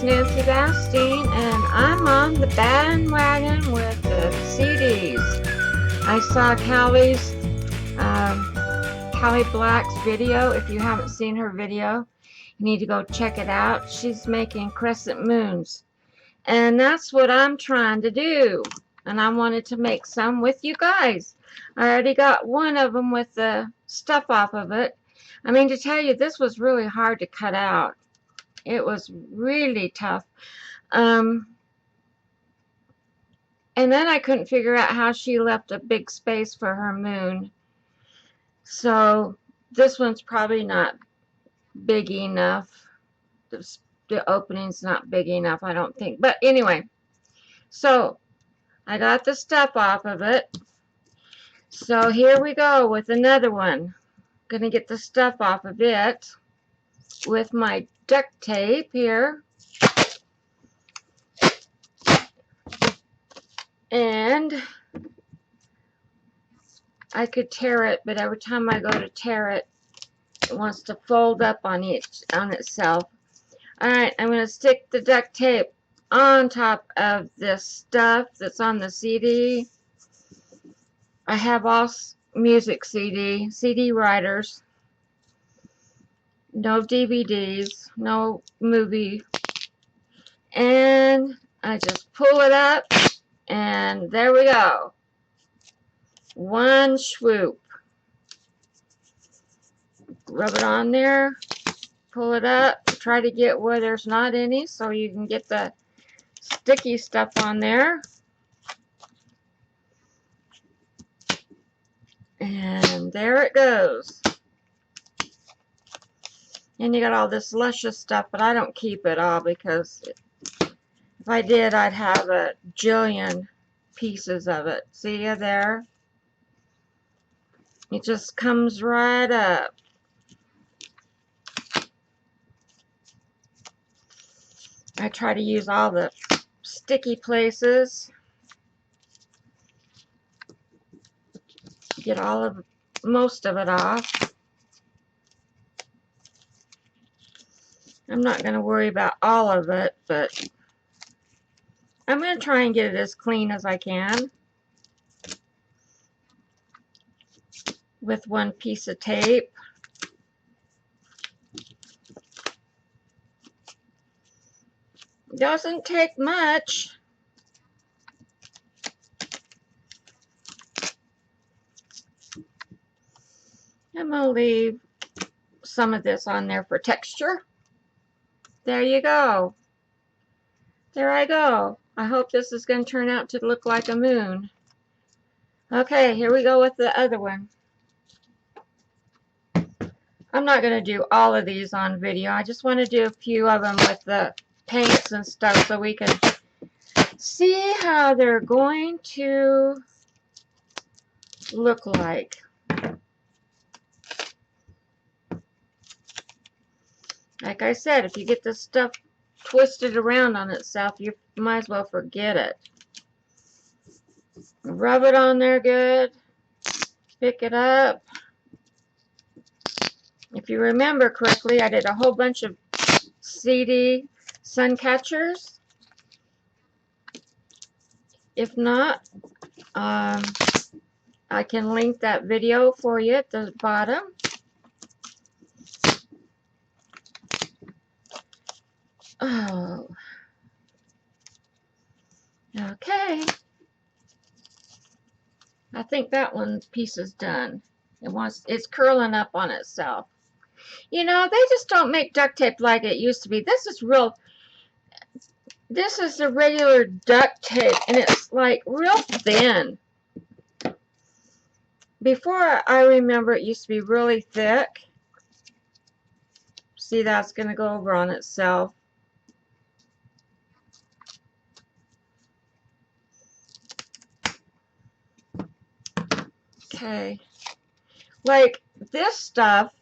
Nancy Bastine, and I'm on the bandwagon with the CDs. I saw Callie Black's video. If you haven't seen her video, you need to go check it out. She's making crescent moons, and that's what I'm trying to do. And I wanted to make some with you guys. I already got one of them with the stuff off of it. I mean, to tell you, this was really hard to cut out. It was really tough. And then I couldn't figure out how she left a big space for her moon. So this one's probably not big enough. The opening's not big enough, I don't think. But anyway, so I got the stuff off of it. So here we go with another one. Gonna get the stuff off of it with my duct tape here. And I could tear it, but every time I go to tear it, it wants to fold up on itself. Alright, I'm going to stick the duct tape on top of this stuff that's on the CD. I have all music CD writers, no DVDs, no movie. And I just pull it up, and there we go. One swoop. Rub it on there, pull it up, try to get where there's not any so you can get the sticky stuff on there. And there it goes. And you got all this luscious stuff, but I don't keep it all because if I did, I'd have a jillion pieces of it. See you there? It just comes right up. I try to use all the sticky places. Get most of it off. I'm not going to worry about all of it, but I'm going to try and get it as clean as I can with one piece of tape. Doesn't take much. I'm going to leave some of this on there for texture. There you go. There I go. I hope this is going to turn out to look like a moon. Okay, here we go with the other one. I'm not going to do all of these on video. I just want to do a few of them with the paints and stuff so we can see how they're going to look like. Like I said, if you get this stuff twisted around on itself, you might as well forget it. Rub it on there good. Pick it up. If you remember correctly, I did a whole bunch of CD sun catchers. If not, I can link that video for you at the bottom. Oh. Okay. I think that one piece is done. It's curling up on itself. You know, they just don't make duct tape like it used to be. This is the regular duct tape, and it's like real thin. Before, I remember it used to be really thick. See, that's going to go over on itself. Okay. Like, this stuff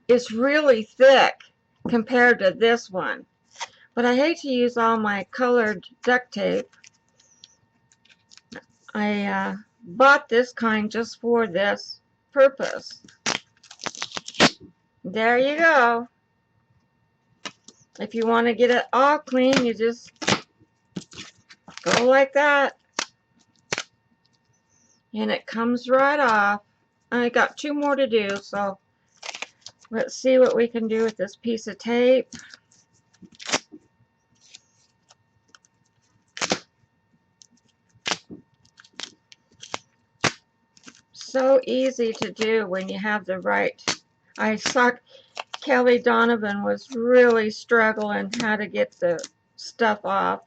is really thick compared to this one. But I hate to use all my colored duct tape. I bought this kind just for this purpose. There you go. If you want to get it all clean, you just go like that, and it comes right off. I got 2 more to do, so let's see what we can do with this piece of tape. So easy to do when you have the right. I saw Kelly Donovan was really struggling how to get the stuff off.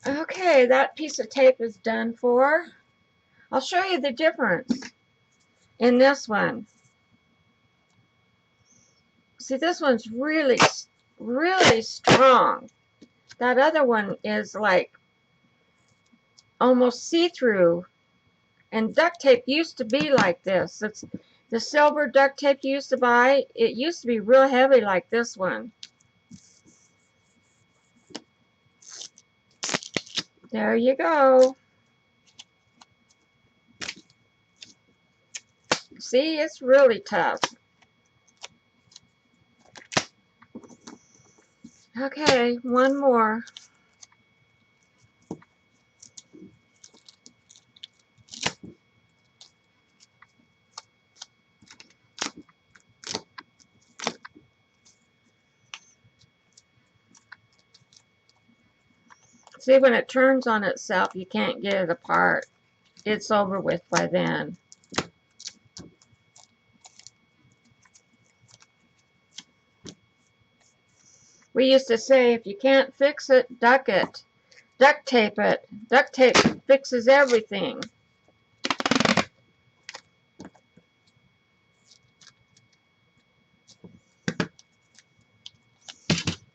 Okay, that piece of tape is done for. I'll show you the difference in this one. See, this one's really, really strong. That other one is like almost see-through. And duct tape used to be like this. It's the silver duct tape you used to buy. It used to be real heavy like this one. There you go. See, it's really tough. Okay, one more. See, when it turns on itself, you can't get it apart. It's over with by then. We used to say, if you can't fix it, duck it. Duct tape it. Duct tape fixes everything.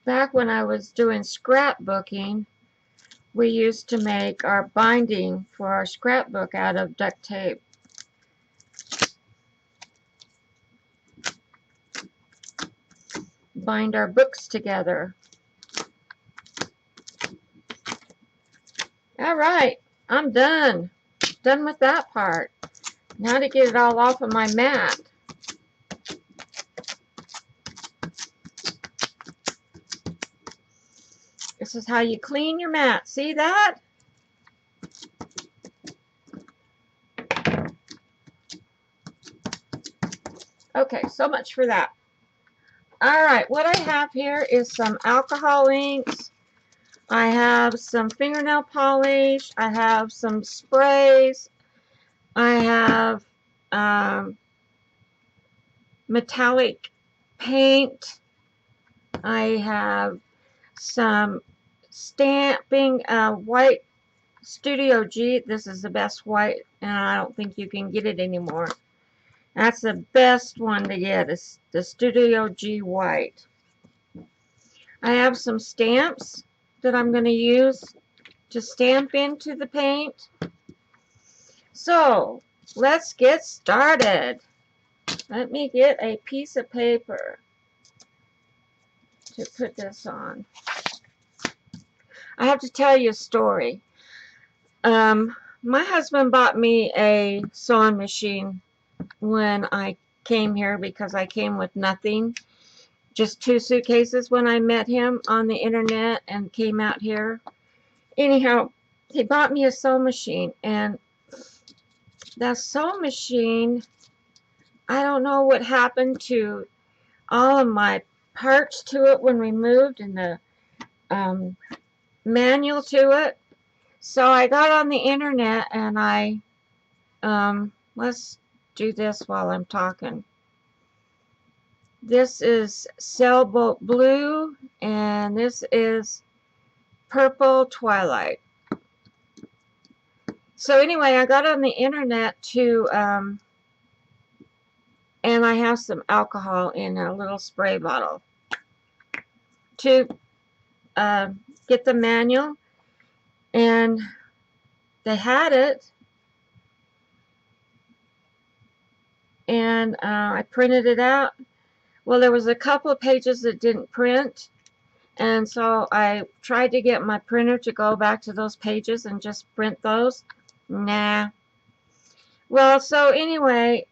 Back when I was doing scrapbooking, we used to make our binding for our scrapbook out of duct tape. Bind our books together. All right, I'm done. Done with that part. Now to get it all off of my mat. This is how you clean your mat. See that? Okay, so much for that. All right, what I have here is some alcohol inks. I have some fingernail polish. I have some sprays. I have metallic paint. I have some stamping white Studio G. This is the best white, and I don't think you can get it anymore. That's the best one to get, is the Studio G white. I have some stamps that I'm going to use to stamp into the paint. So let's get started. Let me get a piece of paper to put this on. I have to tell you a story. My husband bought me a sewing machine when I came here because I came with nothing. Just 2 suitcases when I met him on the internet and came out here. Anyhow, he bought me a sewing machine, and that sewing machine, I don't know what happened to all of my parts to it when we moved, and the manual to it. So I got on the internet, and I let's do this while I'm talking. This is Sailboat Blue, and this is Purple Twilight. So anyway, I got on the internet to, and I have some alcohol in a little spray bottle to get the manual, and they had it, and I printed it out. Well, there was a couple of pages that didn't print, And so I tried to get my printer to go back to those pages and just print those. Nah. Well, so anyway,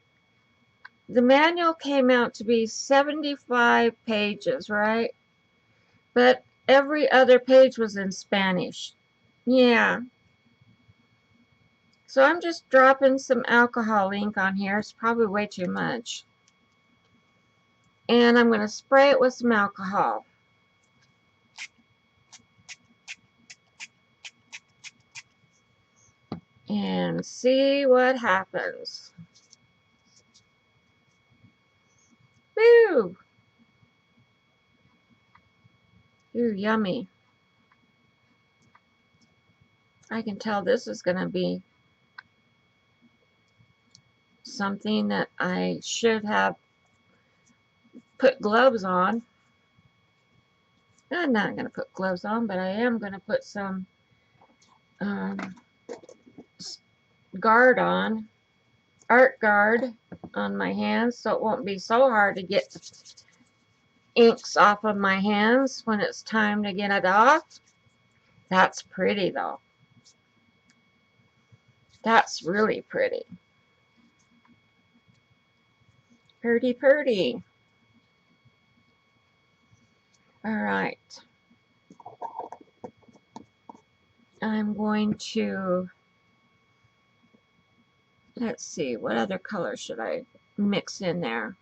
the manual came out to be 75 pages, right? But every other page was in Spanish. Yeah. So I'm just dropping some alcohol ink on here. It's probably way too much. And I'm going to spray it with some alcohol. And see what happens. Woo! Ooh, yummy. I can tell this is going to be something that I should have put gloves on. I'm not going to put gloves on, but I am going to put some guard on, art guard on my hands, so it won't be so hard to get inks off of my hands when it's time to get it off. That's pretty though. That's really pretty. Pretty, pretty. All right. I'm going to, let's see, what other color should I mix in there?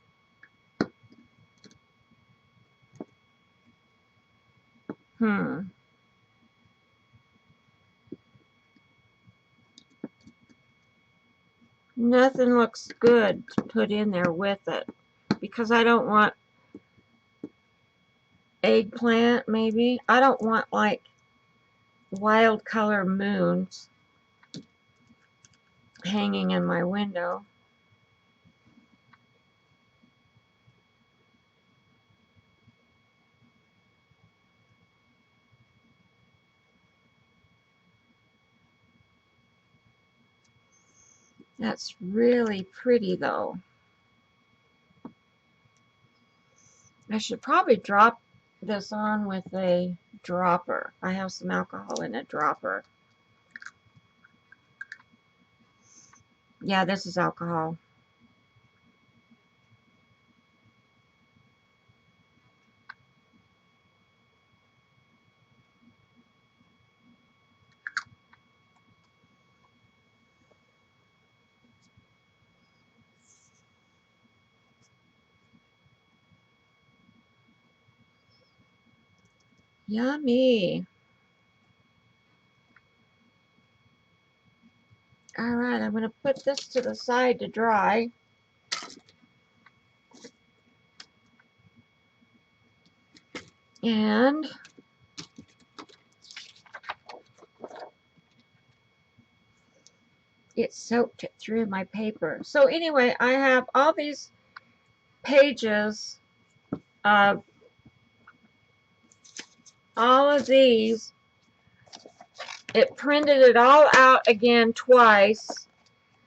Nothing looks good to put in there with it because I don't want eggplant, maybe. I don't want like wild color moons hanging in my window. That's really pretty though. I should probably drop this on with a dropper. I have some alcohol in a dropper. Yeah, this is alcohol. Yummy. All right, I'm going to put this to the side to dry. And it soaked it through my paper. So anyway, I have all these pages of all of these. It printed it all out again twice.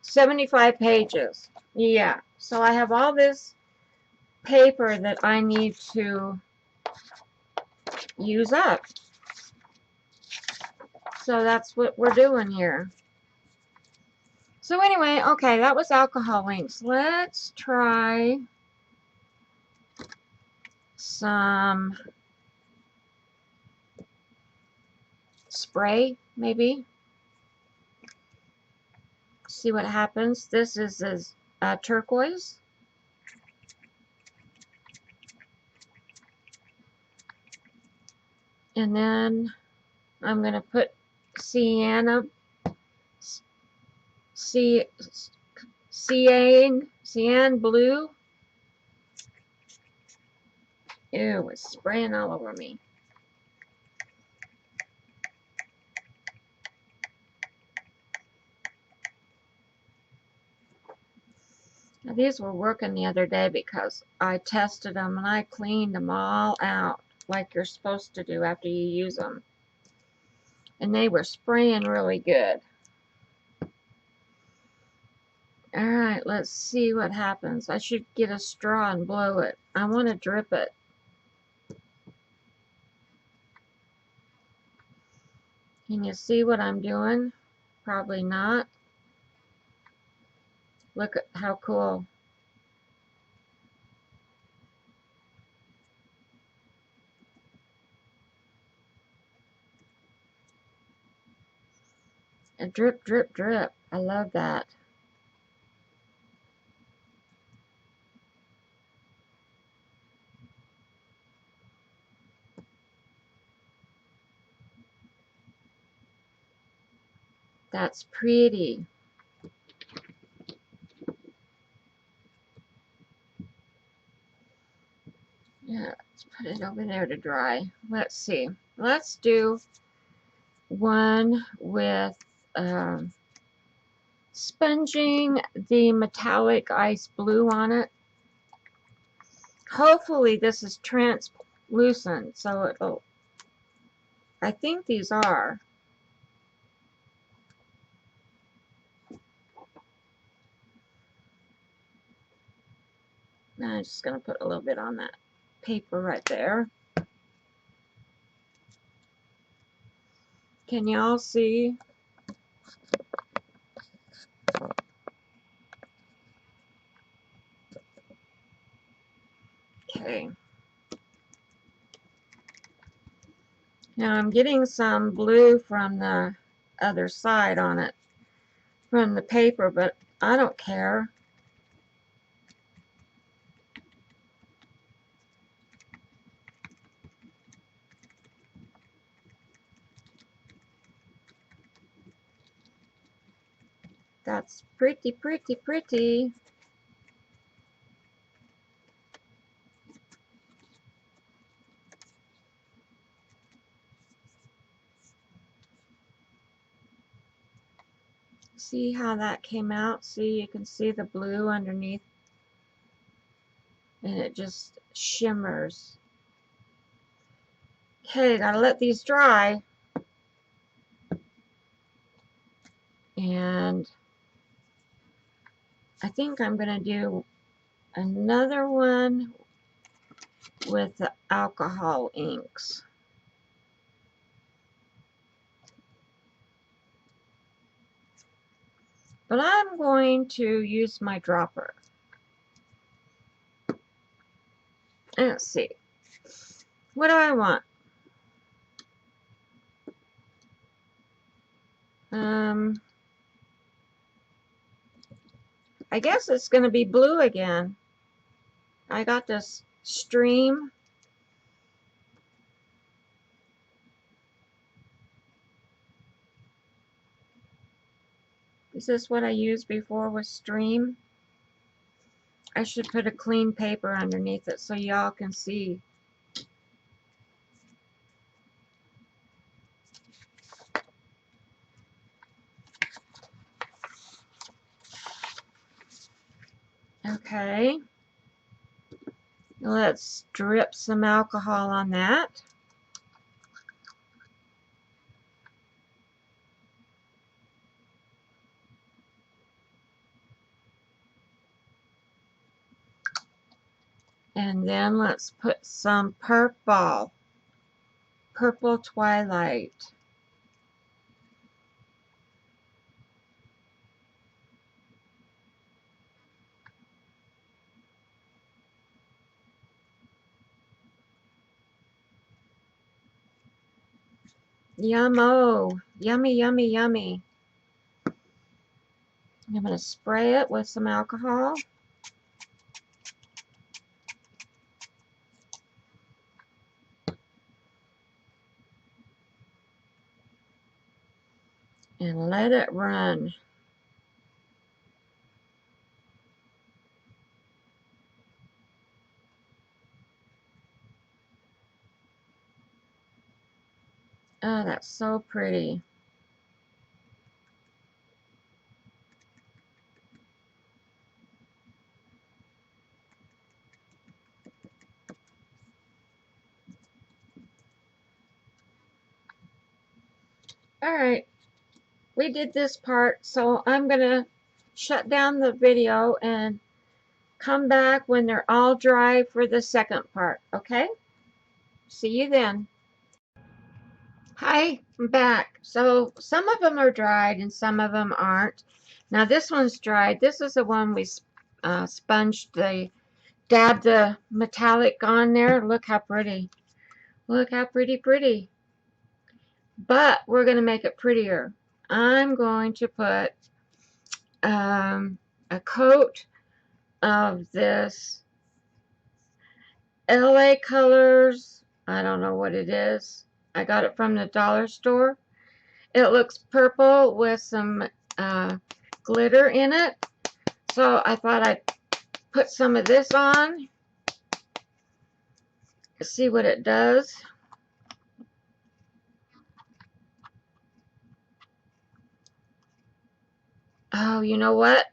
75 pages. Yeah. So I have all this paper that I need to use up. So that's what we're doing here. So anyway, okay, that was alcohol inks. Let's try some spray, maybe. See what happens. This is turquoise. And then I'm going to put cyan blue. Ew, it's spraying all over me. Now, these were working the other day because I tested them and I cleaned them all out like you're supposed to do after you use them. And they were spraying really good. Alright, let's see what happens. I should get a straw and blow it. I want to drip it. Can you see what I'm doing? Probably not. Look at how cool. A drip, drip, drip. I love that. That's pretty. Yeah, let's put it over there to dry. Let's see. Let's do one with sponging the metallic ice blue on it. Hopefully this is translucent, so it'll, I think these are. Now I'm just going to put a little bit on that paper right there. Can y'all see? Okay. Now I'm getting some blue from the other side on it, from the paper, but I don't care. That's pretty, pretty, pretty. See how that came out? See, you can see the blue underneath, and it just shimmers. Okay, gotta let these dry. And I think I'm gonna do another one with the alcohol inks. But I'm going to use my dropper. Let's see. What do I want? I guess it's going to be blue again. I got this stream. Is this what I used before with stream? I should put a clean paper underneath it so y'all can see. Okay. Let's drip some alcohol on that. And then let's put some purple twilight. Yummo. Yummy, yummy, yummy. I'm going to spray it with some alcohol. And let it run. Oh, that's so pretty. All right, we did this part, so I'm going to shut down the video and come back when they're all dry for the second part, okay? See you then. Hi, I'm back. So some of them are dried and some of them aren't. Now this one's dried. This is the one we sponged dabbed the metallic on there. Look how pretty. Look how pretty. But we're going to make it prettier. I'm going to put a coat of this LA Colors. I don't know what it is. I got it from the dollar store. It looks purple with some glitter in it. So I thought I'd put some of this on. See what it does. Oh, you know what?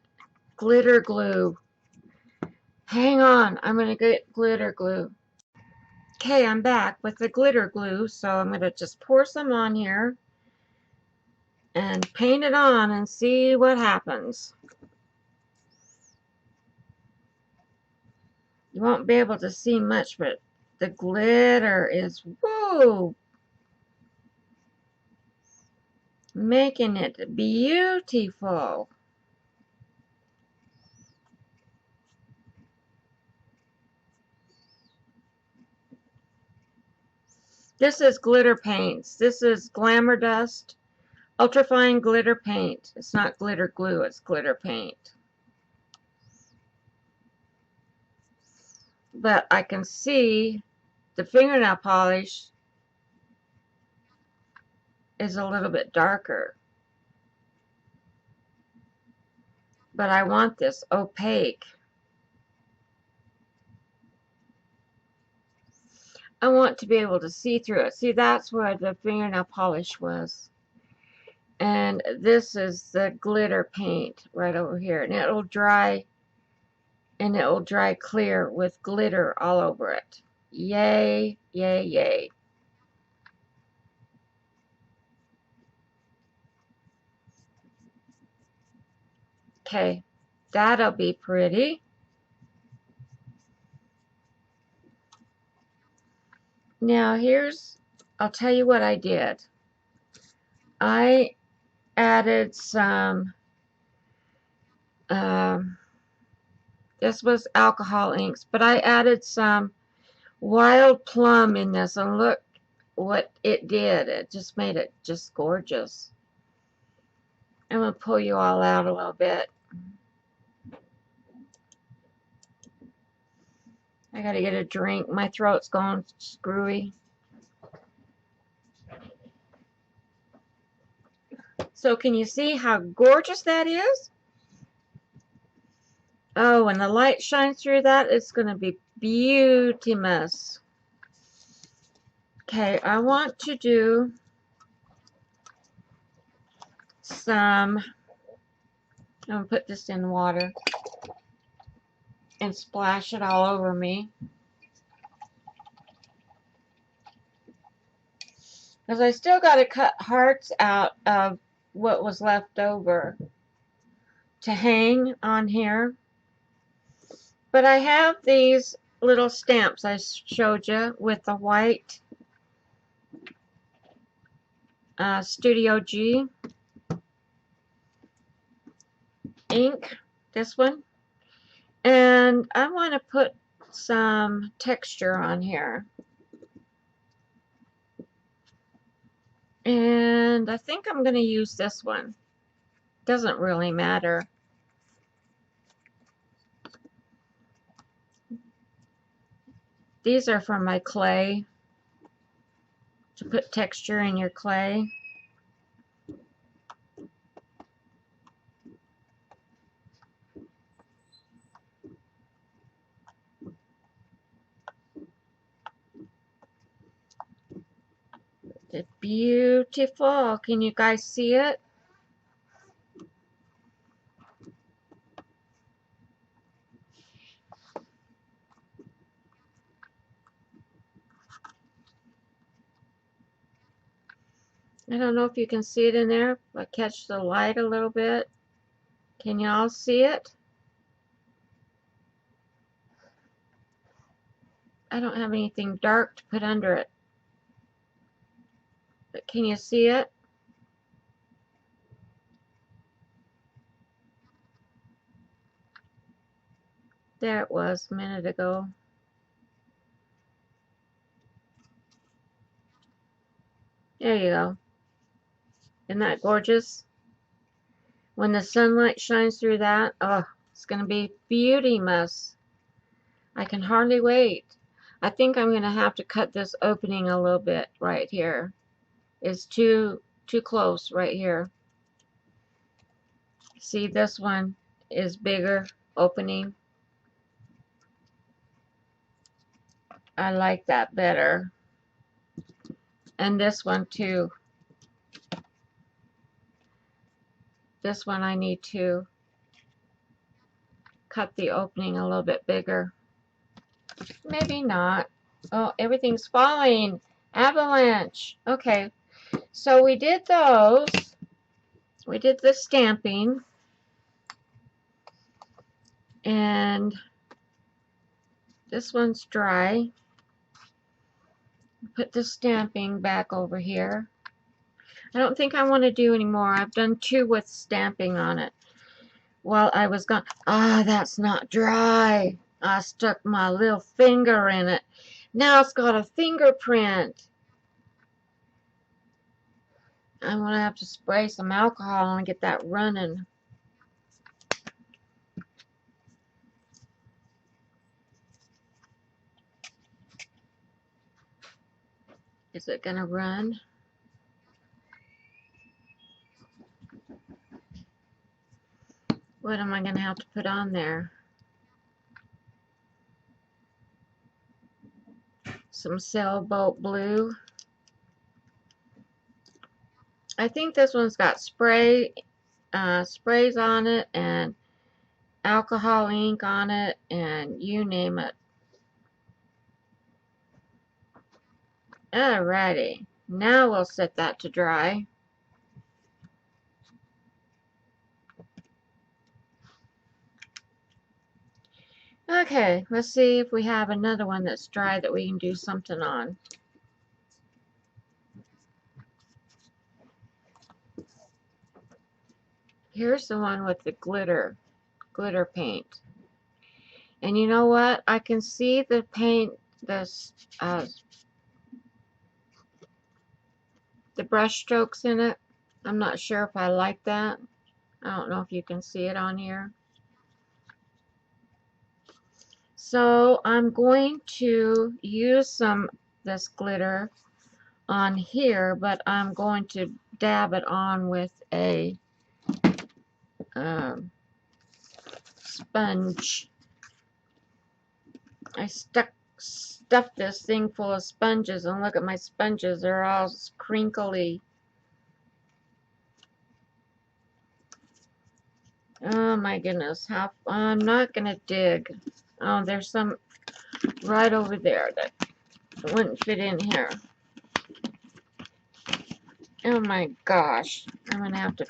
Glitter glue. Hang on. I'm going to get glitter glue. Okay, I'm back with the glitter glue. So I'm going to just pour some on here and paint it on and see what happens. You won't be able to see much, but the glitter is, whoa, making it beautiful. This is glitter paints. This is Glamour Dust Ultrafine Glitter Paint. It's not glitter glue, it's glitter paint. But I can see the fingernail polish is a little bit darker. But I want this opaque. I want to be able to see through it. See, that's where the fingernail polish was. And this is the glitter paint right over here. And it will dry clear with glitter all over it. Yay, yay, yay. Okay, that'll be pretty. Now I'll tell you what I did. I added some, um, this was alcohol inks, but I added some wild plum in this, and look what it did. It just made it just gorgeous. I'm going to pull you all out a little bit. I got to get a drink. My throat's going screwy. So can you see how gorgeous that is? Oh, when the light shines through that, it's going to be beautimous. Okay, I want to do some, I'm going to put this in water and splash it all over me. Because I still got to cut hearts out of what was left over to hang on here. But I have these little stamps I showed you with the white Studio G ink, this one. And I want to put some texture on here. And I think I'm going to use this one. Doesn't really matter. These are from my clay, to put texture in your clay. It's beautiful. Can you guys see it? I don't know if you can see it in there, but catch the light a little bit. Can you all see it? I don't have anything dark to put under it. Can you see it? There it was a minute ago. There you go. Isn't that gorgeous? When the sunlight shines through that, oh, it's going to be beauty-muss. I can hardly wait. I think I'm going to have to cut this opening a little bit right here. It's too close right here. See, this one is bigger opening. I like that better. And this one too. This one I need to cut the opening a little bit bigger. Maybe not. Oh, everything's falling. Avalanche. Okay, so we did those. We did the stamping. And this one's dry. Put the stamping back over here. I don't think I want to do any more. I've done 2 with stamping on it while I was gone. Ah, that's not dry. I stuck my little finger in it. Now it's got a fingerprint. I'm going to have to spray some alcohol and get that running. Is it going to run? What am I going to have to put on there? Some sailboat blue. I think this one's got sprays on it and alcohol ink on it and you name it. Alrighty, now we'll set that to dry. Okay, let's see if we have another one that's dry that we can do something on. Here's the one with the glitter paint. And you know what? I can see the paint, the brush strokes in it. I'm not sure if I like that. I don't know if you can see it on here. So I'm going to use this glitter on here, but I'm going to dab it on with a sponge. I stuffed this thing full of sponges, and look at my sponges. They're all crinkly. Oh my goodness. I'm not going to dig. Oh, there's some right over there that wouldn't fit in here. Oh my gosh. I'm going to have to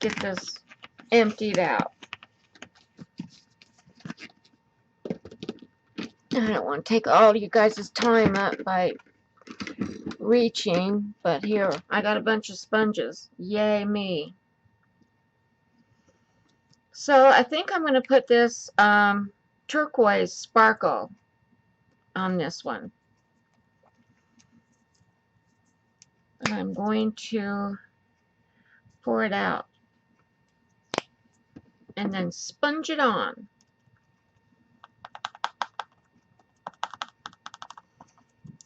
get this emptied out. I don't want to take all you guys' time up by reaching, but here, I got a bunch of sponges. Yay me. So I think I'm going to put this turquoise sparkle on this one. And I'm going to pour it out and then sponge it on.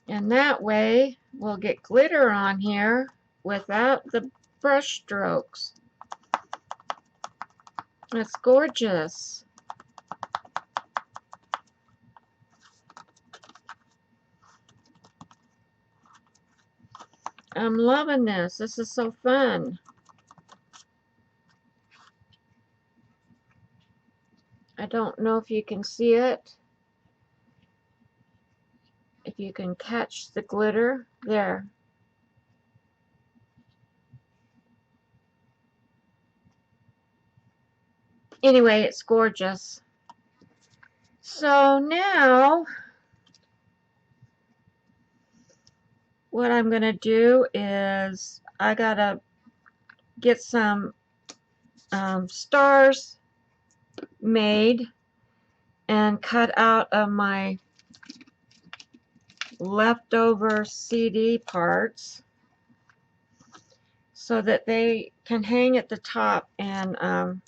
And that way we'll get glitter on here without the brush strokes. That's gorgeous. I'm loving this. This is so fun. I don't know if you can see it. If you can catch the glitter. There. Anyway, it's gorgeous. So now what I'm going to do is I got to get some stars made and cut out of my leftover CD parts so that they can hang at the top and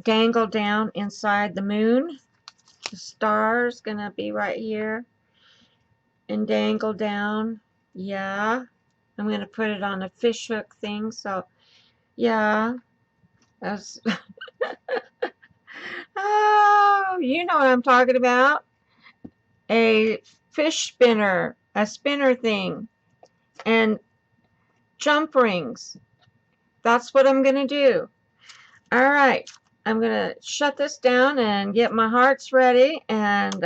dangle down inside the moon. The star's gonna be right here and dangle down. Yeah, I'm gonna put it on a fish hook thing. So yeah, that's oh, you know what I'm talking about. A fish spinner, a spinner thing, and jump rings. That's what I'm gonna do. All right, I'm gonna shut this down and get my hearts ready, and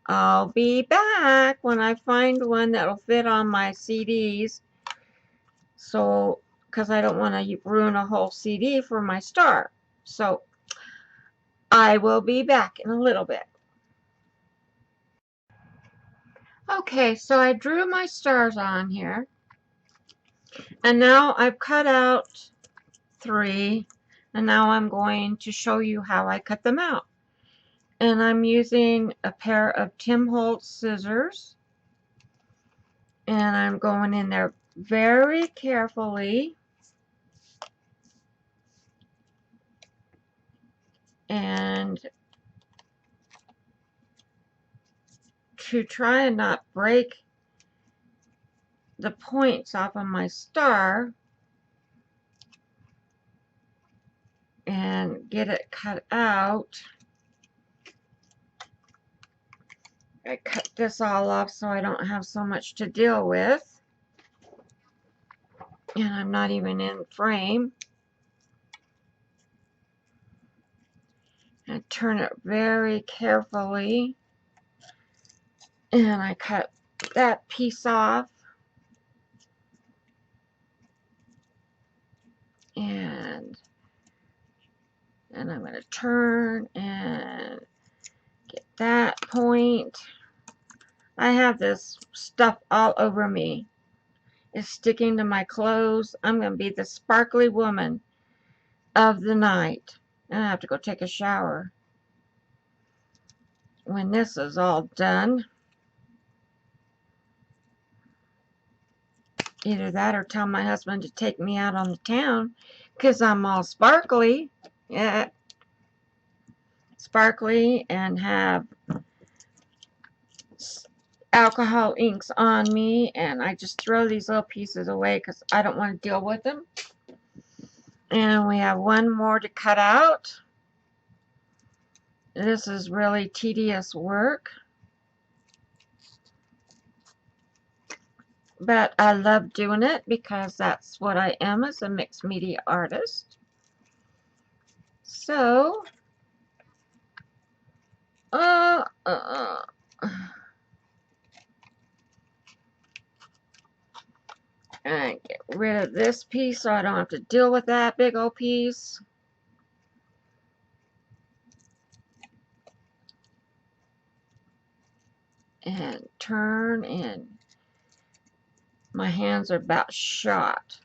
I'll be back when I find one that'll fit on my CDs. So, because I don't want to ruin a whole CD for my star. So, I will be back in a little bit. Okay, so I drew my stars on here. And now I've cut out 3. And now I'm going to show you how I cut them out. And I'm using a pair of Tim Holtz scissors. And I'm going in there very carefully. And to try and not break the points off of my star and get it cut out. I cut this all off so I don't have so much to deal with. And I'm not even in frame. And turn it very carefully. And I cut that piece off. And I'm going to turn and get that point. I have this stuff all over me. It's sticking to my clothes. I'm going to be the sparkly woman of the night. And I have to go take a shower when this is all done. Either that or tell my husband to take me out on the town because I'm all sparkly. Yeah. Sparkly and have alcohol inks on me, and I just throw these little pieces away because I don't want to deal with them. And we have one more to cut out. This is really tedious work, but I love doing it because that's what I am as a mixed media artist. So, and get rid of this piece so I don't have to deal with that big old piece. And turn in. My hands are about shot.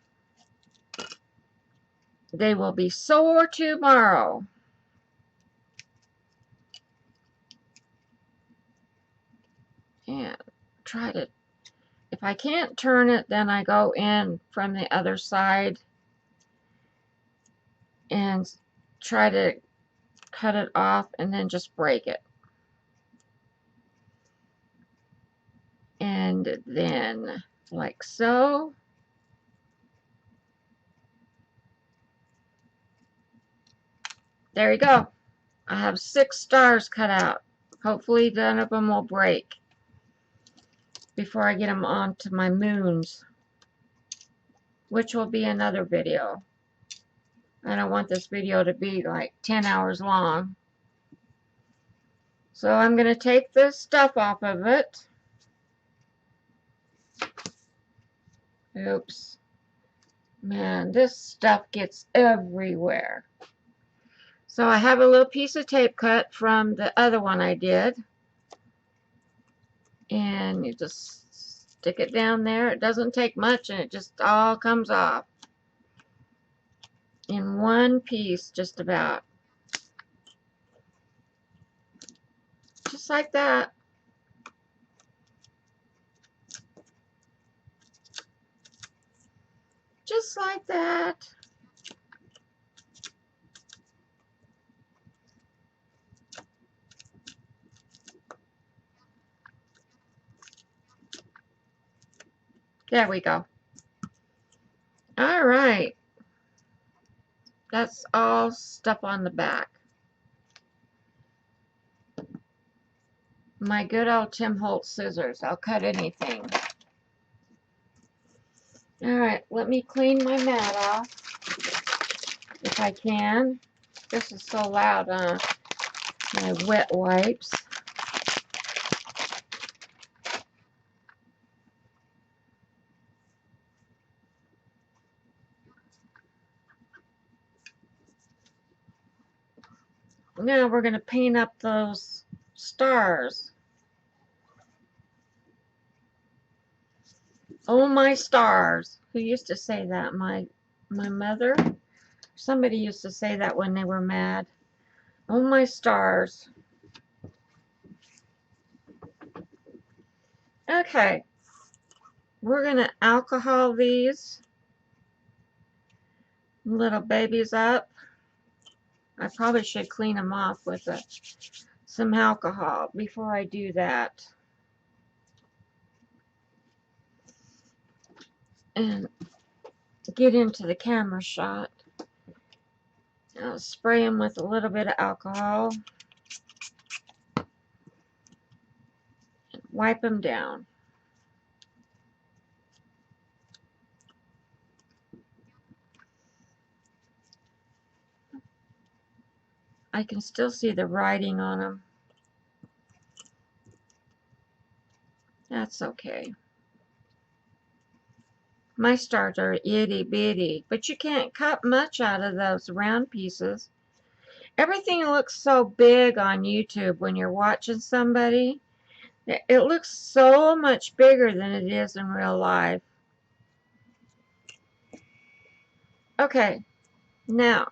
They will be sore tomorrow. And try to, if I can't turn it, then I go in from the other side and try to cut it off and then just break it. And then like so. There you go. I have 6 stars cut out. Hopefully none of them will break before I get them onto my moons, which will be another video. I don't want this video to be like 10 hours long. So I'm going to take the stuff off of it. Oops. Man, this stuff gets everywhere. So I have a little piece of tape cut from the other one I did. And you just stick it down there. It doesn't take much and it just all comes off in one piece, just about. Just like that. Just like that. There we go. All right. That's all stuff on the back. My good old Tim Holtz scissors. I'll cut anything. All right, let me clean my mat off if I can. This is so loud on my wet wipes. Now we're going to paint up those stars. Oh, my stars. Who used to say that? My mother? Somebody used to say that when they were mad. Oh, my stars. Okay. We're going to alcohol these little babies up. I probably should clean them off with some alcohol before I do that. And get into the camera shot. I'll spray them with a little bit of alcohol. And wipe them down. I can still see the writing on them. That's okay. My stars are itty bitty, but you can't cut much out of those round pieces. Everything looks so big on YouTube when you're watching somebody. It looks so much bigger than it is in real life. Okay, now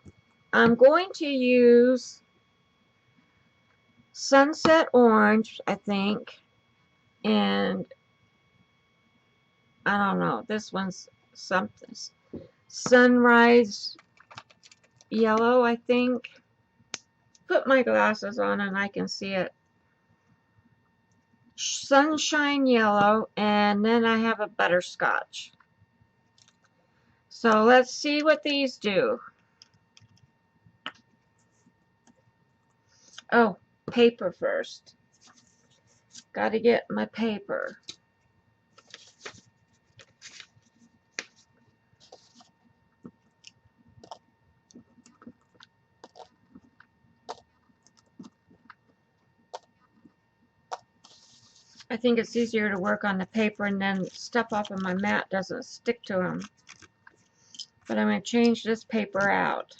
I'm going to use Sunset Orange, I think, and I don't know, this one's something. Sunrise Yellow, I think. Put my glasses on and I can see it. Sunshine Yellow, and then I have a Butterscotch. So let's see what these do. Oh, paper first. Got to get my paper. I think it's easier to work on the paper and then stuff off of my mat doesn't stick to them. But I'm going to change this paper out.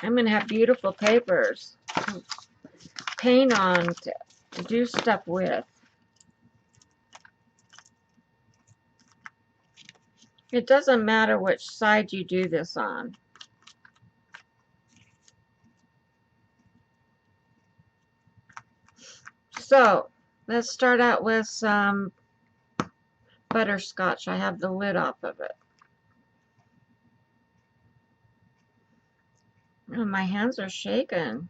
I'm going to have beautiful papers to paint on, to do stuff with. It doesn't matter which side you do this on. So, let's start out with some butterscotch. I have the lid off of it. Oh, my hands are shaking.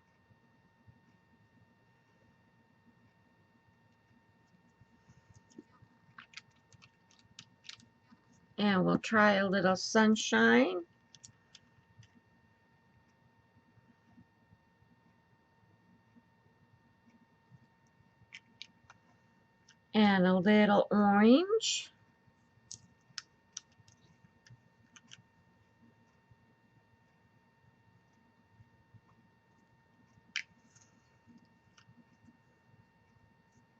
And we'll try a little sunshine. And a little orange.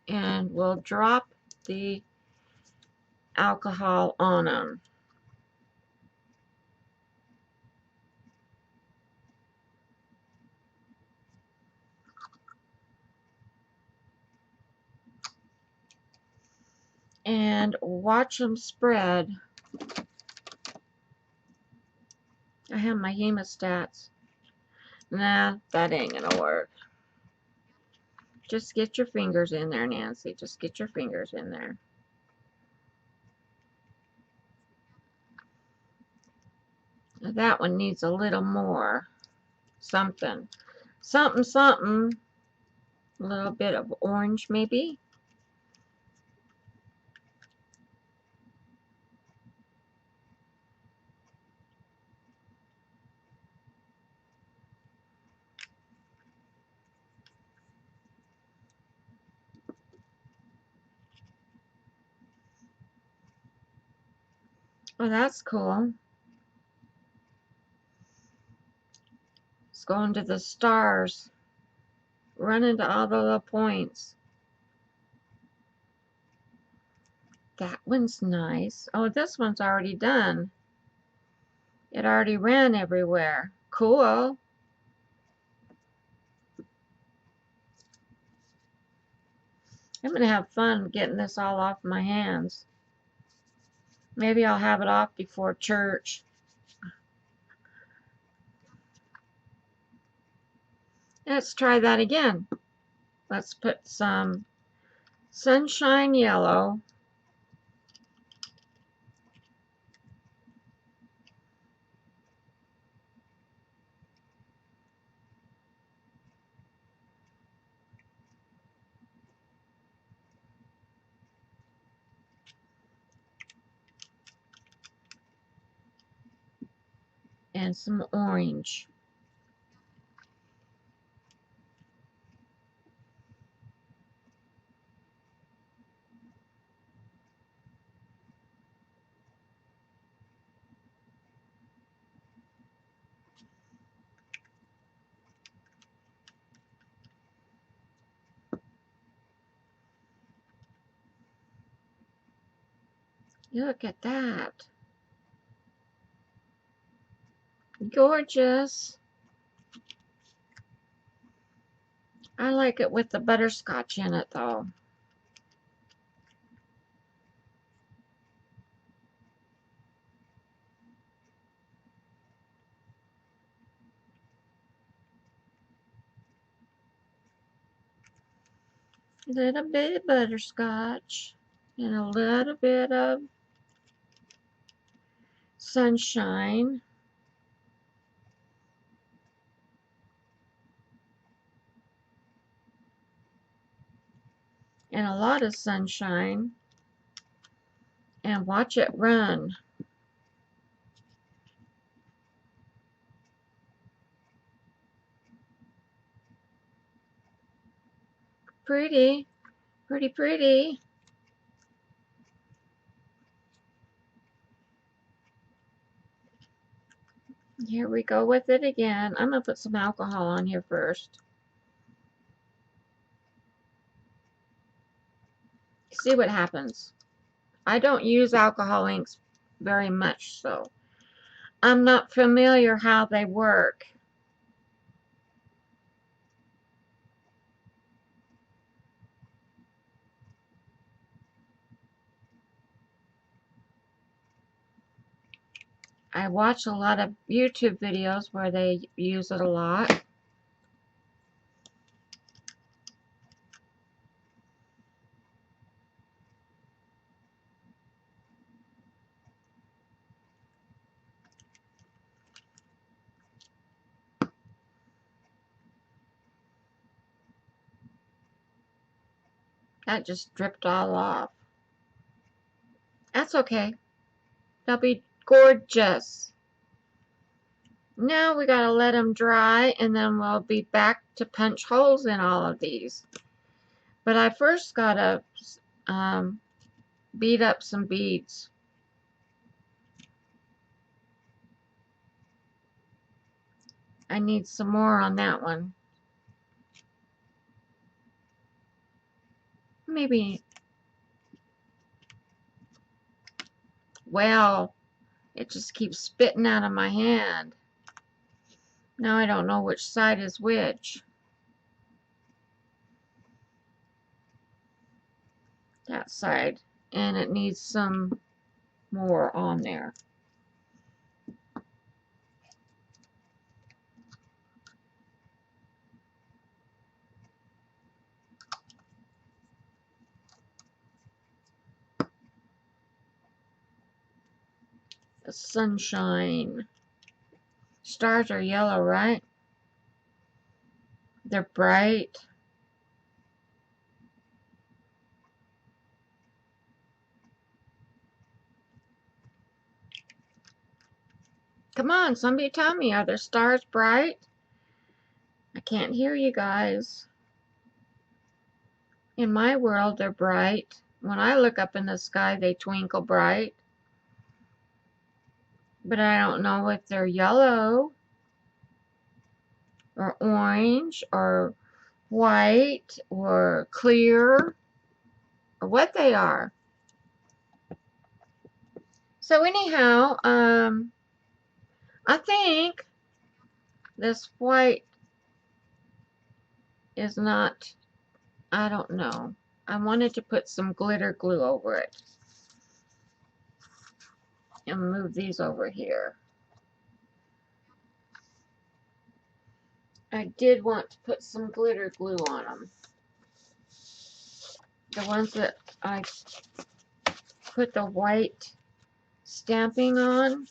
And we'll drop the alcohol on them. and watch them spread. I have my hemostats. Nah, that ain't gonna work. Just get your fingers in there, Nancy. Just get your fingers in there. Now that one needs a little more. Something. Something. A little bit of orange, maybe. Oh, that's cool. It's going to the stars. Running to all the little points. That one's nice. Oh, this one's already done. It already ran everywhere. Cool. I'm going to have fun getting this all off my hands. Maybe I'll have it off before church. Let's try that again. Let's put some sunshine yellow. And some orange. Look at that. Gorgeous. I like it with the butterscotch in it, though. A little bit of butterscotch and a little bit of sunshine. And a lot of sunshine. And watch it run. Pretty. Pretty, pretty. Here we go with it again. I'm going to put some alcohol on here first. See what happens. I don't use alcohol inks very much, so I'm not familiar how they work. I watch a lot of YouTube videos where they use it a lot. That just dripped all off. That's okay. They'll be gorgeous. Now we gotta let them dry, and then we'll be back to punch holes in all of these. But I first gotta beat up some beads. I need some more on that one. Maybe. Well, it just keeps spitting out of my hand. Now I don't know which side is which. That side and it needs some more on there. The sunshine. Stars are yellow, right? They're bright. Come on, somebody tell me, are the stars bright? I can't hear you guys. In my world, they're bright. When I look up in the sky, they twinkle bright. But I don't know if they're yellow or orange or white or clear or what they are. So anyhow, I think this white is not, I don't know. I wanted to put some glitter glue over it. And move these over here. I did want to put some glitter glue on them. The ones that I put the white stamping on.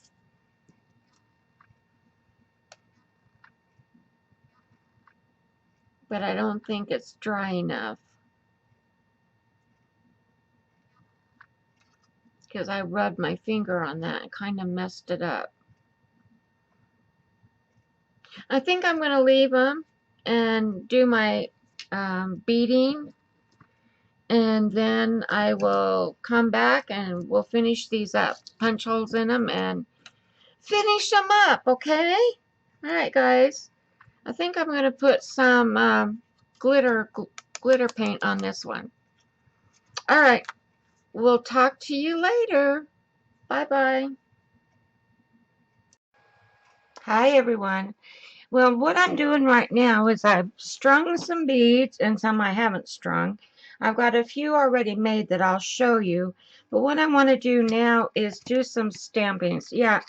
But I don't think it's dry enough. Because I rubbed my finger on that and kind of messed it up. I think I'm going to leave them and do my beading, and then I will come back and we'll finish these up, punch holes in them and finish them up, okay? Alright guys, I think I'm going to put some glitter paint on this one. Alright, we'll talk to you later. Bye bye. Hi everyone. Well, what I'm doing right now is I've strung some beads and some I haven't strung. I've got a few already made that I'll show you. But what I want to do now is do some stampings. Yeah,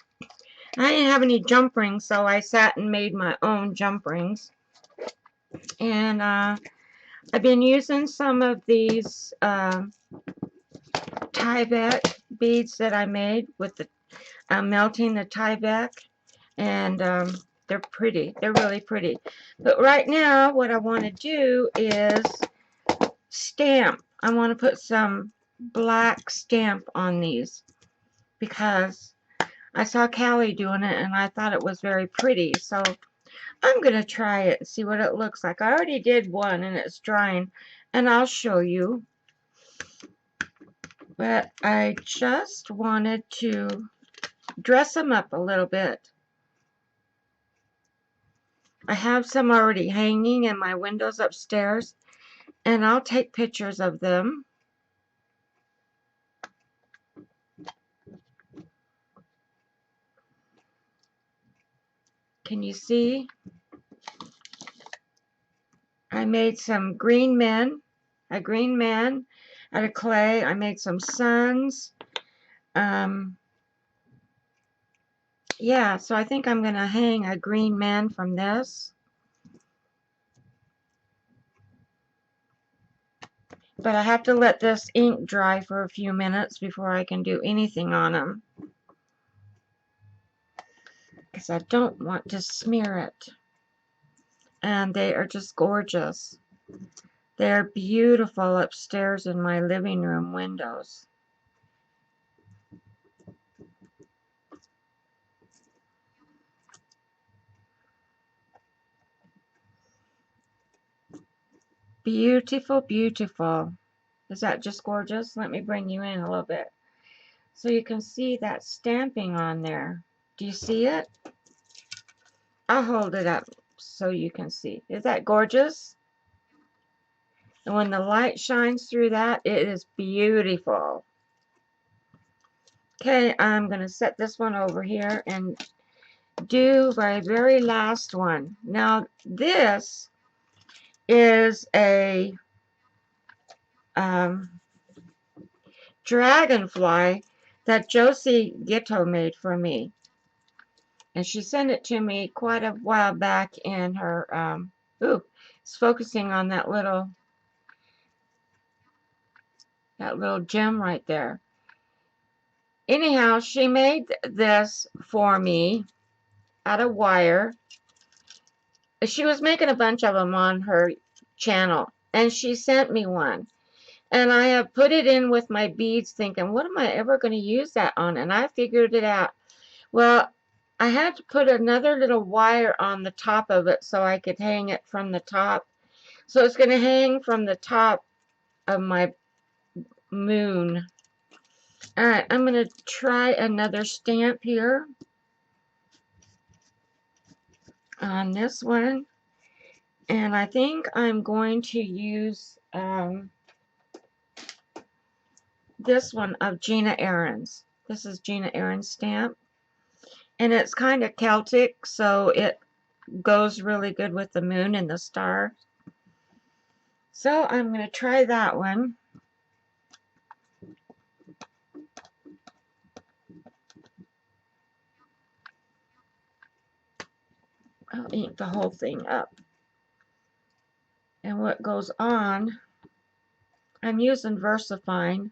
I didn't have any jump rings, so I sat and made my own jump rings. And I've been using some of these Tyvek beads that I made with the melting the Tyvek. And they're pretty. They're really pretty. But right now, what I want to do is stamp. I want to put some black stamp on these because I saw Callie doing it and I thought it was very pretty. So I'm going to try it and see what it looks like. I already did one and it's drying, and I'll show you. But I just wanted to dress them up a little bit. I have some already hanging in my windows upstairs, and I'll take pictures of them. Can you see? I made some green men, a green man out of clay. I made some suns. Yeah, so I think I'm going to hang a green man from this. But I have to let this ink dry for a few minutes before I can do anything on them, because I don't want to smear it. And they are just gorgeous. They're beautiful upstairs in my living room windows. Beautiful, beautiful. Is that just gorgeous? Let me bring you in a little bit so you can see that stamping on there. Do you see it? I'll hold it up so you can see. Is that gorgeous? And when the light shines through that, it is beautiful. Okay, I'm going to set this one over here and do my very last one. Now, this is a dragonfly that Josie Ghetto made for me. And she sent it to me quite a while back in her, ooh, it's focusing on that little gem right there. Anyhow, she made this for me out of wire. She was making a bunch of them on her channel, and she sent me one. And I have put it in with my beads thinking, what am I ever going to use that on? And I figured it out. Well, I had to put another little wire on the top of it so I could hang it from the top. So it's going to hang from the top of my moon. All right, I'm going to try another stamp here on this one. And I think I'm going to use this one of Gina Aaron's. This is Gina Aaron's stamp. And it's kind of Celtic, so it goes really good with the moon and the star. So I'm going to try that one. I'll ink the whole thing up. And what goes on, I'm using VersaFine.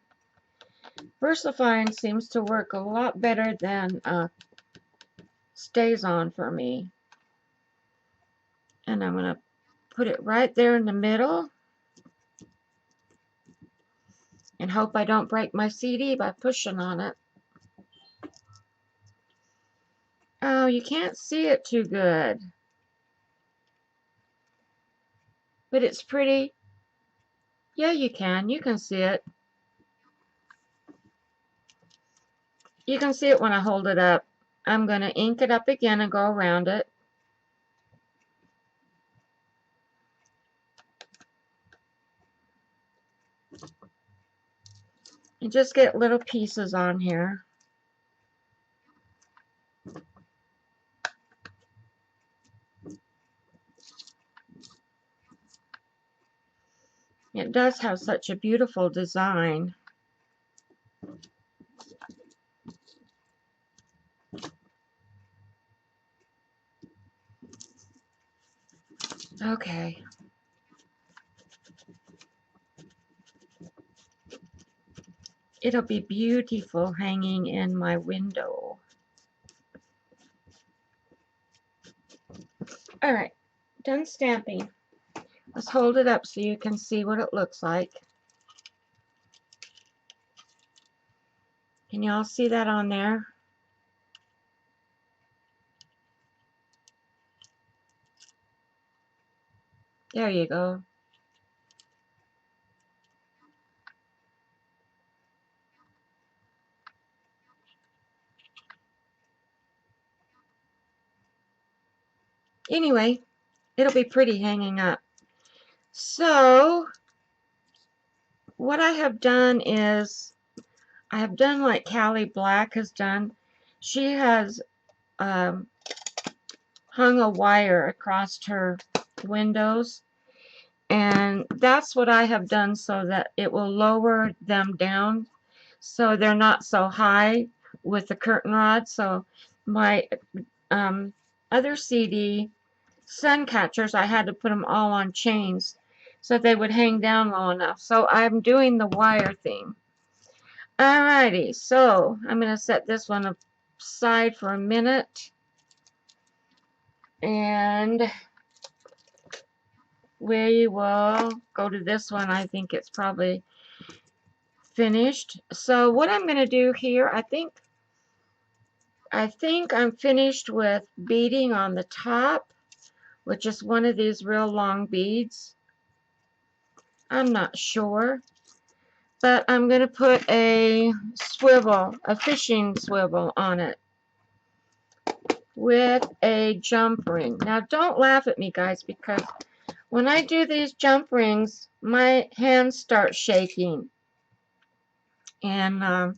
VersaFine seems to work a lot better than StazOn for me. And I'm going to put it right there in the middle. And hope I don't break my CD by pushing on it. Oh, you can't see it too good. But it's pretty. Yeah, you can. You can see it. You can see it when I hold it up. I'm going to ink it up again and go around it. And just get little pieces on here. It does have such a beautiful design. Okay. It'll be beautiful hanging in my window. All right, done stamping. Let's hold it up so you can see what it looks like. Can y'all see that on there? There you go. Anyway, it'll be pretty hanging up. So, what I have done is, I have done like Callie Black has done. She has hung a wire across her windows. And that's what I have done so that it will lower them down so they're not so high with the curtain rod. So my other CD sun catchers, I had to put them all on chains so they would hang down low enough. So I'm doing the wire thing. Alrighty, so I'm going to set this one aside for a minute. And we will go to this one. I think it's probably finished. So what I'm going to do here, I think I'm finished with beading on the top with just one of these real long beads. I'm not sure, but I'm going to put a swivel, a fishing swivel on it with a jump ring. Now don't laugh at me, guys, because when I do these jump rings, my hands start shaking. And I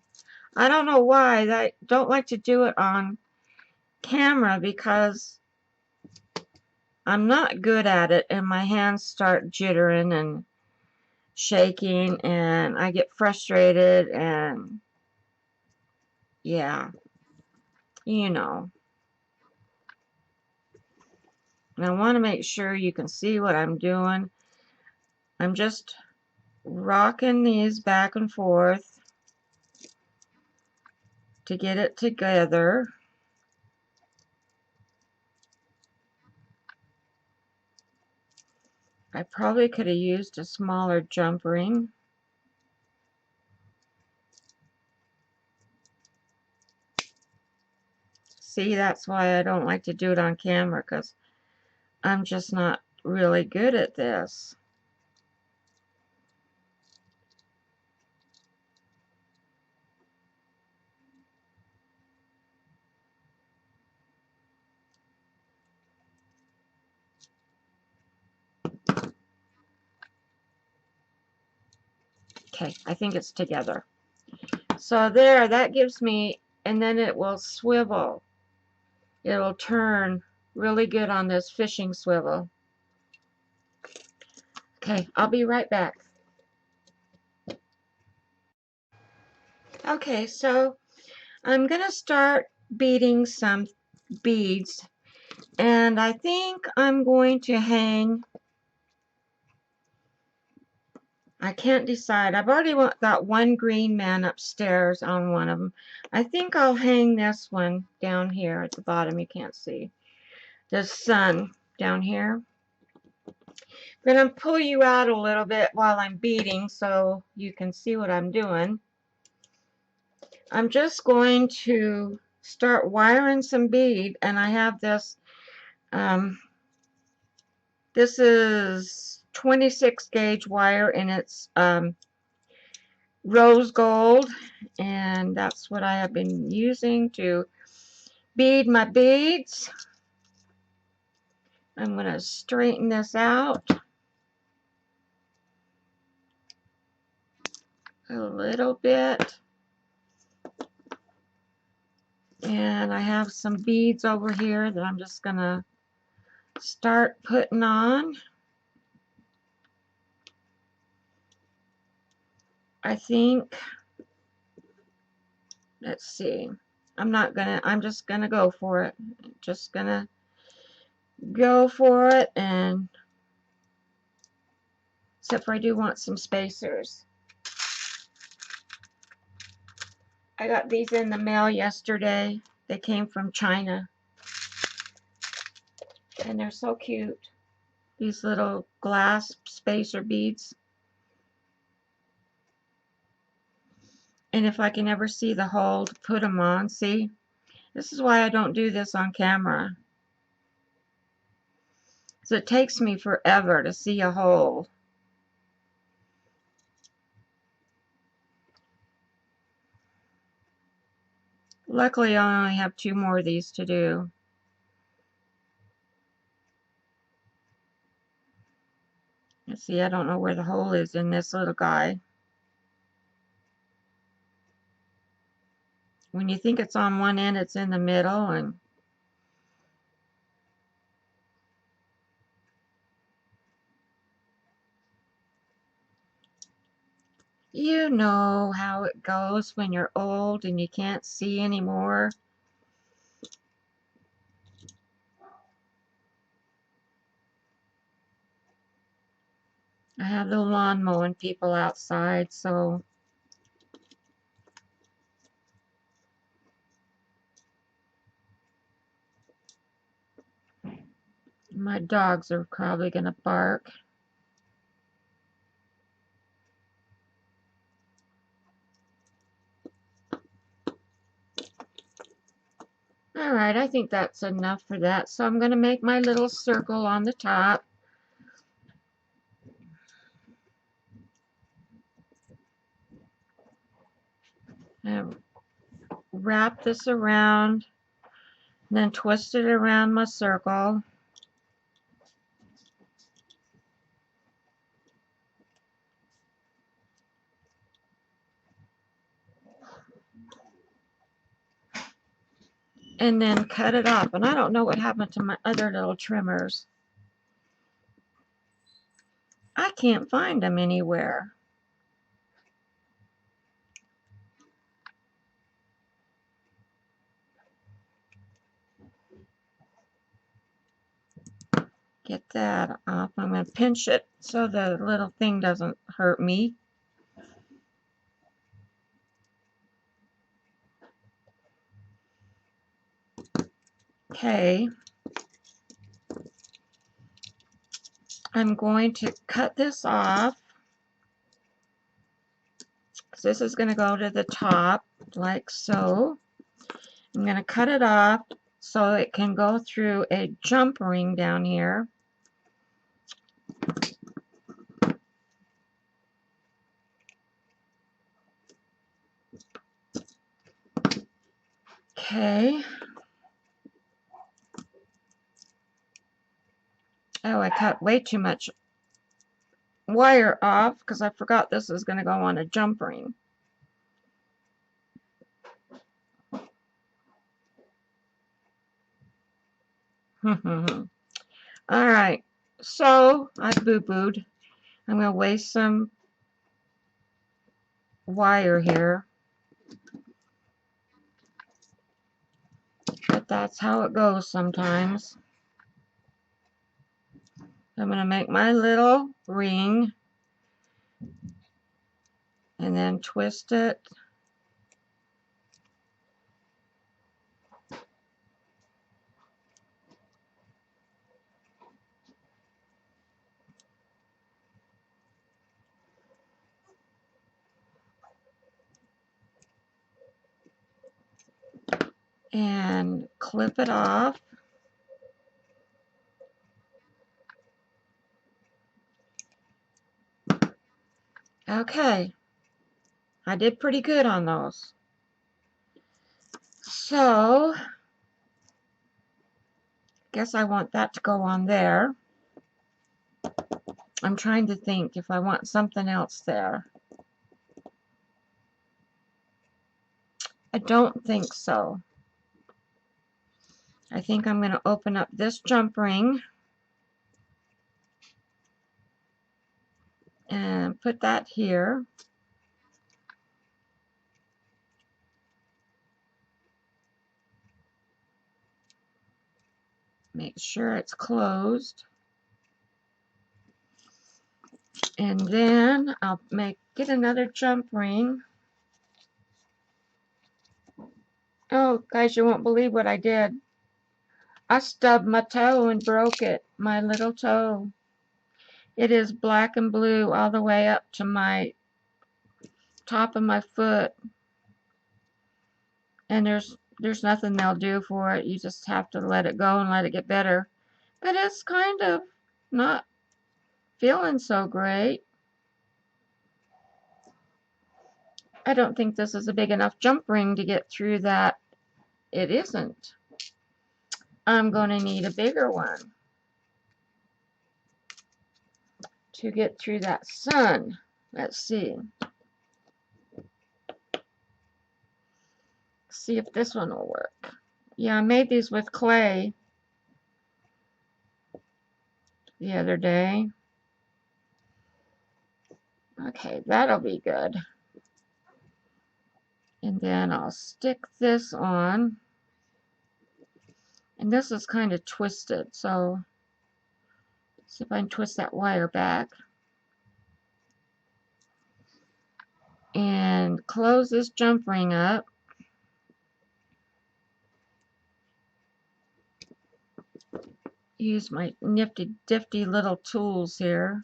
don't know why. I don't like to do it on camera because I'm not good at it and my hands start jittering, and shaking and I get frustrated and yeah, you know. And I want to make sure you can see what I'm doing. I'm just rocking these back and forth to get it together. I probably could have used a smaller jump ring. See, that's why I don't like to do it on camera, because I'm just not really good at this. Okay, I think it's together. So there, that gives me, and then it will swivel. It'll turn really good on this fishing swivel. Okay, I'll be right back. Okay, so I'm going to start beading some beads, and I think I'm going to hang, I can't decide. I've already got one green man upstairs on one of them. I think I'll hang this one down here at the bottom. You can't see. The sun down here. I'm going to pull you out a little bit while I'm beading so you can see what I'm doing. I'm just going to start wiring some bead, and I have this, this is 26 gauge wire, and it's rose gold, and that's what I have been using to bead my beads. I'm going to straighten this out a little bit. And I have some beads over here that I'm just going to start putting on. I think, let's see, I'm just gonna go for it. Just gonna go for it, and except for I do want some spacers. I got these in the mail yesterday. They came from China, and they're so cute. These little glass spacer beads. And if I can ever see the hole to put them on, see? This is why I don't do this on camera. So it takes me forever to see a hole. Luckily, I only have 2 more of these to do. Let's see, I don't know where the hole is in this little guy. When you think it's on one end, it's in the middle, and you know how it goes when you're old and you can't see anymore. I have the lawn mowing people outside, so my dogs are probably going to bark. Alright, I think that's enough for that. So I'm going to make my little circle on the top. And wrap this around, and then twist it around my circle. And then cut it off. And I don't know what happened to my other little trimmers. I can't find them anywhere. Get that off. I'm going to pinch it so the little thing doesn't hurt me. Okay. I'm going to cut this off. This is going to go to the top like so. I'm going to cut it off so it can go through a jump ring down here. Okay. Oh, I cut way too much wire off because I forgot this is going to go on a jump ring. All right, so I boo-booed. I'm going to waste some wire here, but that's how it goes sometimes. I'm going to make my little ring and then twist it. And clip it off. Okay, I did pretty good on those. So, guess I want that to go on there. I'm trying to think if I want something else there. I don't think so. I think I'm going to open up this jump ring and put that here. Make sure it's closed. And then I'll get another jump ring. Oh, guys, you won't believe what I did. I stubbed my toe and broke it, my little toe. It is black and blue all the way up to my top of my foot. And there's nothing they'll do for it. You just have to let it go and let it get better. But it's kind of not feeling so great. I don't think this is a big enough jump ring to get through that. It isn't. I'm going to need a bigger one to get through that sun. Let's see. See if this one will work. Yeah, I made these with clay the other day. Okay, that'll be good. And then I'll stick this on. And this is kind of twisted, so see if I can twist that wire back. And close this jump ring up. Use my nifty difty little tools here.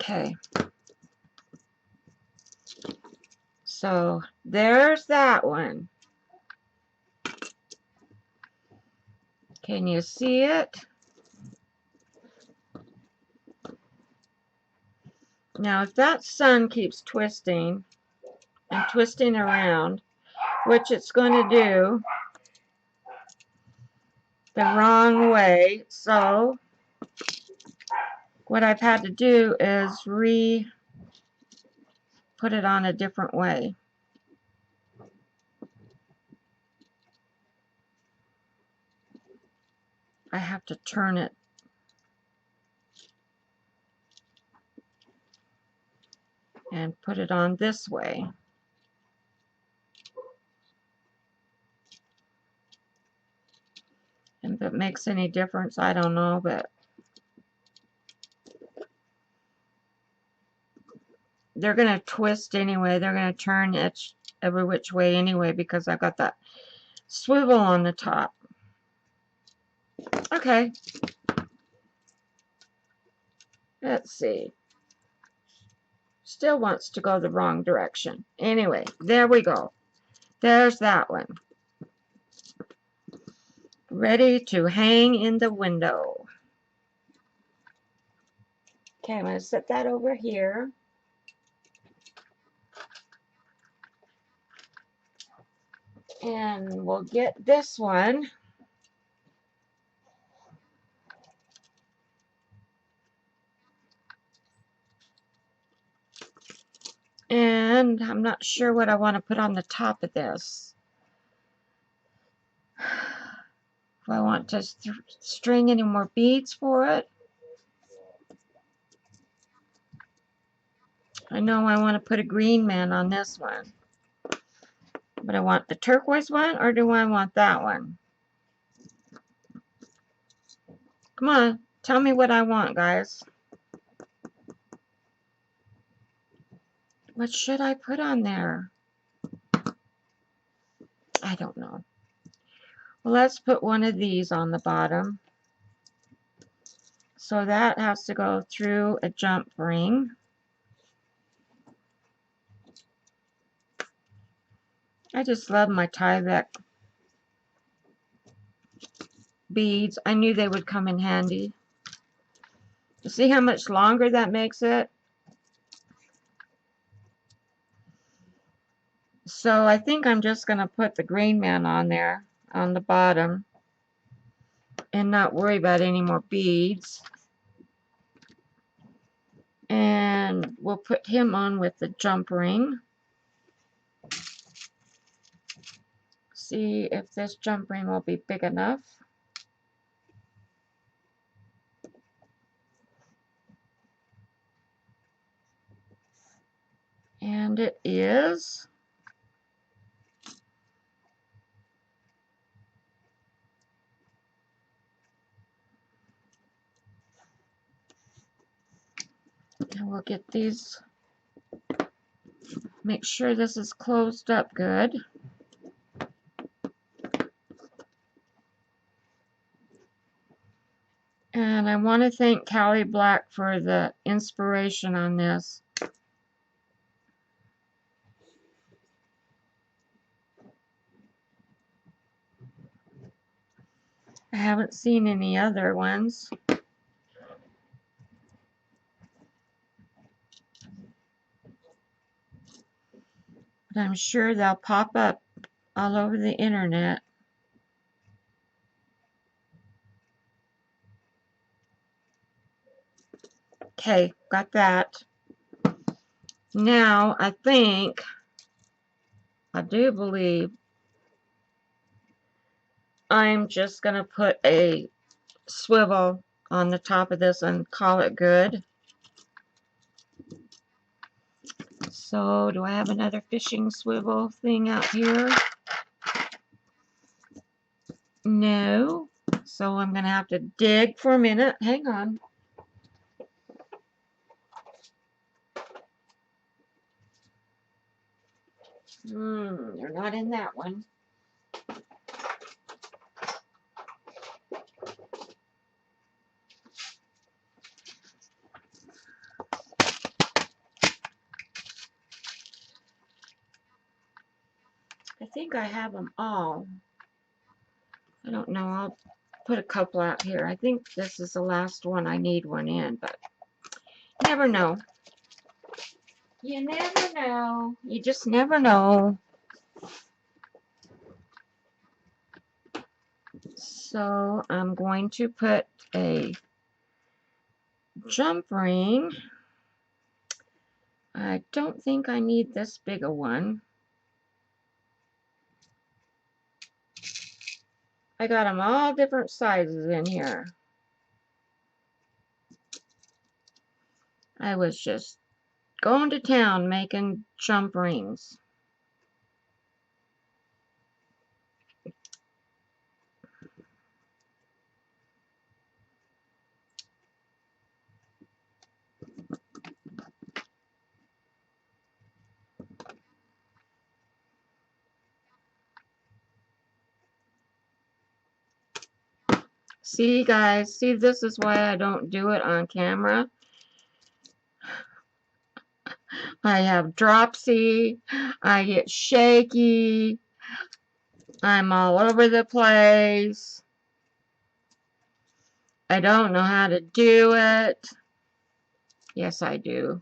Okay. So there's that one. Can you see it? Now if that sun keeps twisting and twisting around, which it's going to do the wrong way, so what I've had to do is put it on a different way. I have to turn it and put it on this way. And if it makes any difference, I don't know, but they're going to twist anyway. They're going to turn it every which way anyway because I've got that swivel on the top. Okay. Let's see. Still wants to go the wrong direction. Anyway, there we go. There's that one. Ready to hang in the window. Okay, I'm going to set that over here. And we'll get this one. And I'm not sure what I want to put on the top of this. If I want to string any more beads for it. I know I want to put a green man on this one. But I want the turquoise one, or do I want that one? Come on, tell me what I want, guys. What should I put on there? I don't know. Well, let's put one of these on the bottom. So that has to go through a jump ring. I just love my Tyvek beads. I knew they would come in handy. You see how much longer that makes it? So I think I'm just going to put the green man on there on the bottom and not worry about any more beads. And we'll put him on with the jump ring. See if this jump ring will be big enough. And it is. And we'll get these, make sure this is closed up good. And I want to thank Callie Black for the inspiration on this. I haven't seen any other ones. But I'm sure they'll pop up all over the internet. Okay, got that. Now, I do believe I'm just going to put a swivel on the top of this and call it good. So, do I have another fishing swivel thing out here? No. So, I'm going to have to dig for a minute. Hang on. They're not in that one. I think I have them all. I don't know. I'll put a couple out here. I think this is the last one I need one in, but never know. You never know. You just never know. So I'm going to put a jump ring. I don't think I need this big a one. I got them all different sizes in here. I was just going to town making jump rings. See, guys, see, this is why I don't do it on camera. I have dropsy, I get shaky, I'm all over the place. I don't know how to do it. Yes, I do.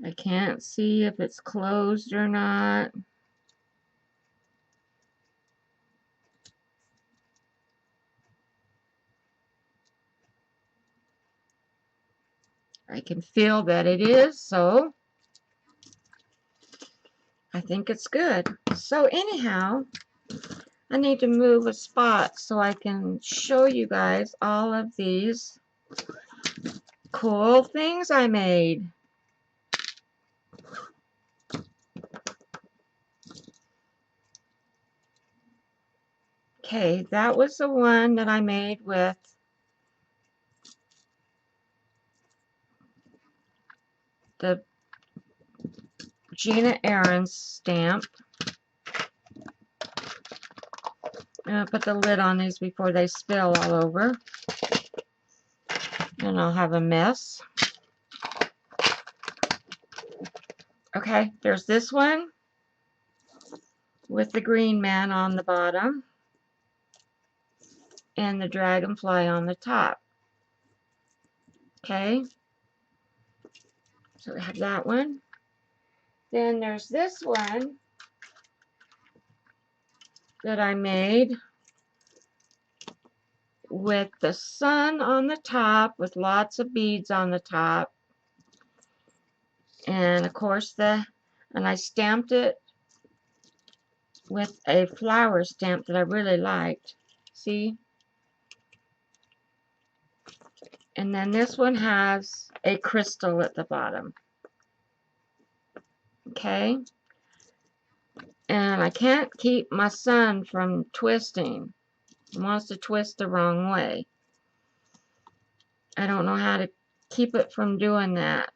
I can't see if it's closed or not. I can feel that it is, so I think it's good. So anyhow, I need to move a spot so I can show you guys all of these cool things I made. Okay, that was the one that I made with the Gina Aaron's stamp. I'm going to put the lid on these before they spill all over. And I'll have a mess. Okay, there's this one with the green man on the bottom and the dragonfly on the top. Okay, so we have that one. Then there's this one that I made with the sun on the top with lots of beads on the top. And of course and I stamped it with a flower stamp that I really liked. See? And then this one has a crystal at the bottom. Okay? And I can't keep my son from twisting. He wants to twist the wrong way. I don't know how to keep it from doing that.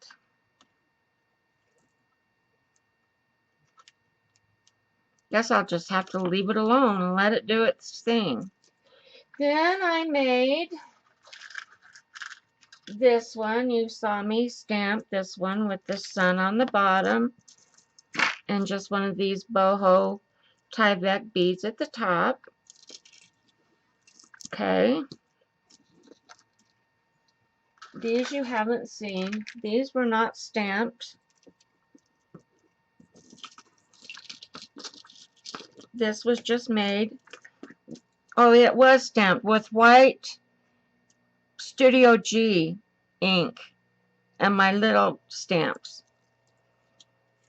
Guess I'll just have to leave it alone and let it do its thing. Then I made this one. You saw me stamp this one with the sun on the bottom and just one of these boho Tyvek beads at the top. Okay. These you haven't seen. These were not stamped. This was just made. Oh, it was stamped with white Studio G ink and my little stamps.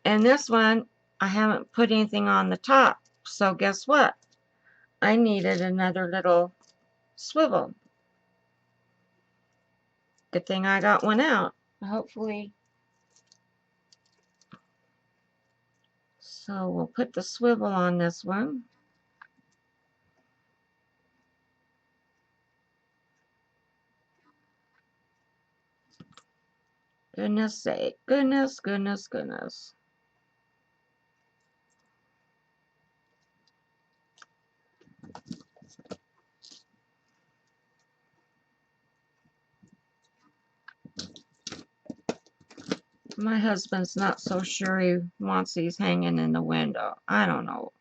And this one, I haven't put anything on the top. So guess what? I needed another little swivel. Good thing I got one out. Hopefully. So we'll put the swivel on this one. Goodness sake. Goodness, goodness, goodness. My husband's not so sure he wants these hanging in the window. I don't know.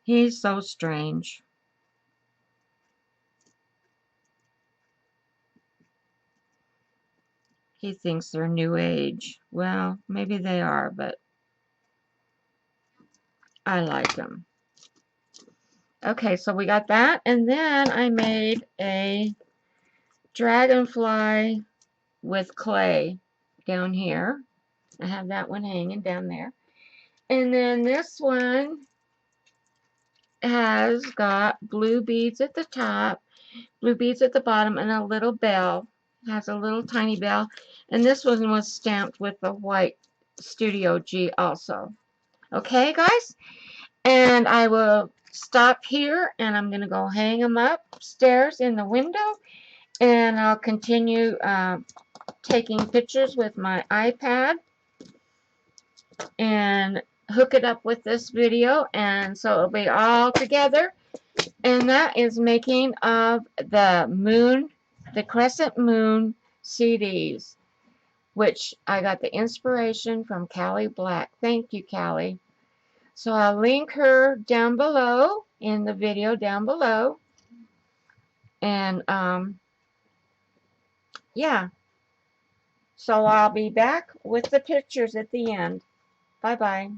He's so strange. He thinks they're new age. Well, maybe they are, but I like them. Okay, so we got that, and then I made a dragonfly with clay down here. I have that one hanging down there. And then this one has got blue beads at the top, blue beads at the bottom, and a little bell. It has a little tiny bell. And this one was stamped with the white Studio G also. Okay, guys? And I will stop here, and I'm going to go hang them upstairs in the window. And I'll continue taking pictures with my iPad and hook it up with this video, and so it'll be all together. And that is making of the moon, the crescent moon CDs, which I got the inspiration from Callie Black. Thank you, Callie. So I'll link her down below in the video down below. And yeah, so I'll be back with the pictures at the end. Bye bye.